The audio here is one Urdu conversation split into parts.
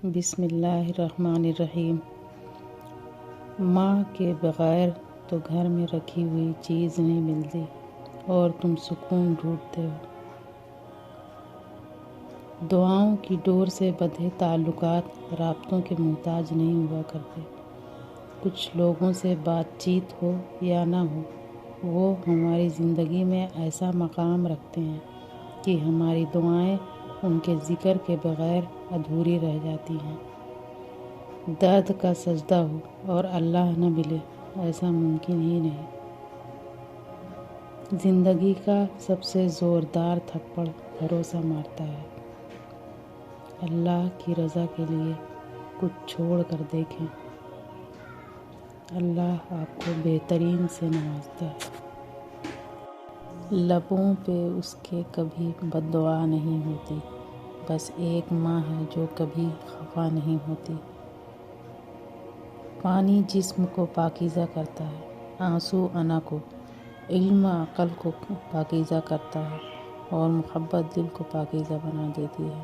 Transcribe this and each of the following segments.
بسم اللہ الرحمن الرحیم۔ ماں کے بغیر تو گھر میں رکھی ہوئی چیز نہیں ملتی اور تم سکون ڈھونڈتے ہو۔ دعاؤں کی ڈور سے بندھے تعلقات رابطوں کے محتاج نہیں ہوا کرتے۔ کچھ لوگوں سے بات چیت ہو یا نہ ہو، وہ ہماری زندگی میں ایسا مقام رکھتے ہیں کہ ہماری دعائیں ان کے ذکر کے بغیر ادھوری رہ جاتی ہیں۔ درد کا سجدہ ہو اور اللہ نہ ملے، ایسا ممکن ہی نہیں۔ زندگی کا سب سے زوردار تھپڑ بھروسہ مارتا ہے۔ اللہ کی رضا کے لیے کچھ چھوڑ کر دیکھیں، اللہ آپ کو بہترین سے نوازتا ہے۔ لبوں پہ اس کے کبھی بد دعا نہیں ہوتی، بس ایک ماں ہے جو کبھی خفا نہیں ہوتی۔ پانی جسم کو پاکیزہ کرتا ہے، آنسو انا کو، علم عقل کو پاکیزہ کرتا ہے اور محبت دل کو پاکیزہ بنا دیتی ہے۔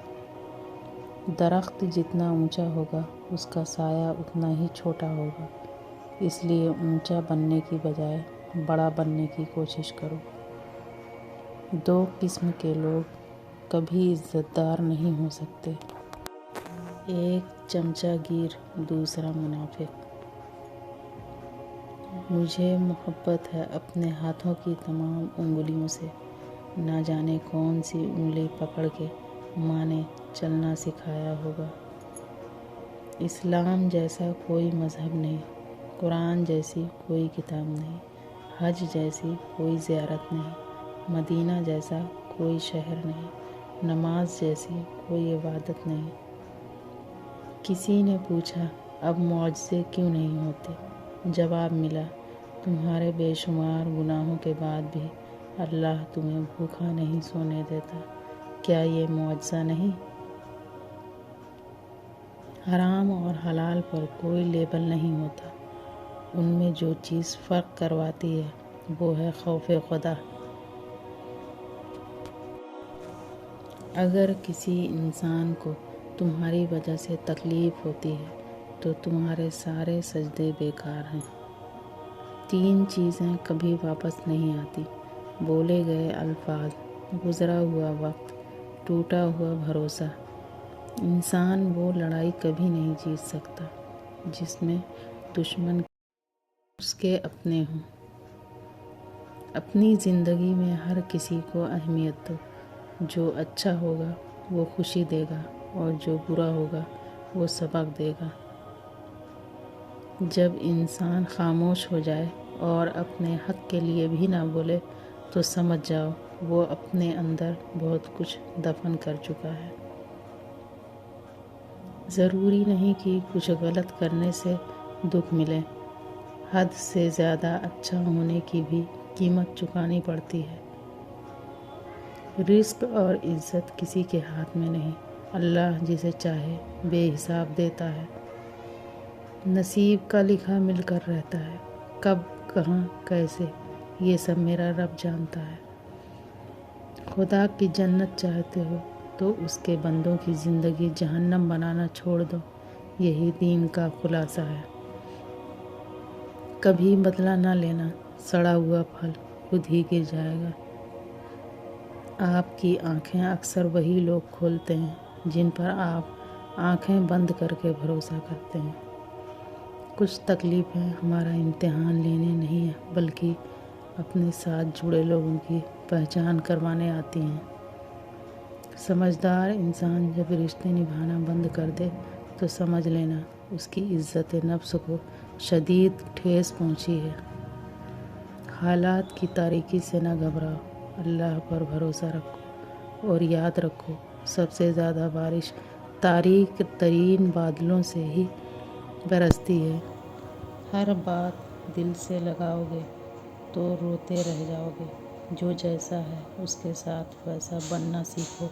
درخت جتنا اونچا ہوگا اس کا سایہ اتنا ہی چھوٹا ہوگا، اس لیے اونچا بننے کی بجائے بڑا بننے کی کوشش کرو۔ دو قسم کے لوگ کبھی عزت دار نہیں ہو سکتے، ایک چمچہ گیر، دوسرا منافق۔ مجھے محبت ہے اپنے ہاتھوں کی تمام انگلیوں سے، نہ جانے کون سی انگلی پکڑ کے ماں نے چلنا سکھایا ہوگا۔ اسلام جیسا کوئی مذہب نہیں، قرآن جیسی کوئی کتاب نہیں، حج جیسی کوئی زیارت نہیں، مدینہ جیسا کوئی شہر نہیں، نماز جیسی کوئی عبادت نہیں۔ کسی نے پوچھا اب معجزے کیوں نہیں ہوتے؟ جواب ملا، تمہارے بے شمار گناہوں کے بعد بھی اللہ تمہیں بھوکا نہیں سونے دیتا، کیا یہ معجزہ نہیں؟ حرام اور حلال پر کوئی لیبل نہیں ہوتا، ان میں جو چیز فرق کرواتی ہے وہ ہے خوف خدا۔ اگر کسی انسان کو تمہاری وجہ سے تکلیف ہوتی ہے تو تمہارے سارے سجدے بیکار ہیں۔ تین چیزیں کبھی واپس نہیں آتی، بولے گئے الفاظ، گزرا ہوا وقت، ٹوٹا ہوا بھروسہ۔ انسان وہ لڑائی کبھی نہیں جیت سکتا جس میں دشمن اس کے اپنے ہوں۔ اپنی زندگی میں ہر کسی کو اہمیت دو، جو اچھا ہوگا وہ خوشی دے گا اور جو برا ہوگا وہ سبق دے گا۔ جب انسان خاموش ہو جائے اور اپنے حق کے لیے بھی نہ بولے تو سمجھ جاؤ وہ اپنے اندر بہت کچھ دفن کر چکا ہے۔ ضروری نہیں کہ کچھ غلط کرنے سے دکھ ملے، حد سے زیادہ اچھا ہونے کی بھی قیمت چکانی پڑتی ہے۔ رزق اور عزت کسی کے ہاتھ میں نہیں، اللہ جسے چاہے بے حساب دیتا ہے۔ نصیب کا لکھا مل کر رہتا ہے، کب، کہاں، کیسے، یہ سب میرا رب جانتا ہے۔ خدا کی جنت چاہتے ہو تو اس کے بندوں کی زندگی جہنم بنانا چھوڑ دو، یہی دین کا خلاصہ ہے۔ کبھی بدلہ نہ لینا، سڑا ہوا پھل خود ہی گر جائے گا۔ آپ کی آنکھیں اکثر وہی لوگ کھولتے ہیں جن پر آپ آنکھیں بند کر کے بھروسہ کرتے ہیں۔ کچھ تکلیفیں ہمارا امتحان لینے نہیں بلکہ اپنے ساتھ جڑے لوگوں کی پہچان کروانے آتی ہیں۔ سمجھدار انسان جب رشتے نبھانا بند کر دے تو سمجھ لینا اس کی عزت نفس کو شدید ٹھیس پہنچی ہے۔ حالات کی تاریکی سے نہ گھبراؤ، اللہ پر بھروسہ رکھو اور یاد رکھو سب سے زیادہ بارش تاریک ترین بادلوں سے ہی برستی ہے۔ ہر بات دل سے لگاؤ گے تو روتے رہ جاؤ گے، جو جیسا ہے اس کے ساتھ ویسا بننا سیکھو۔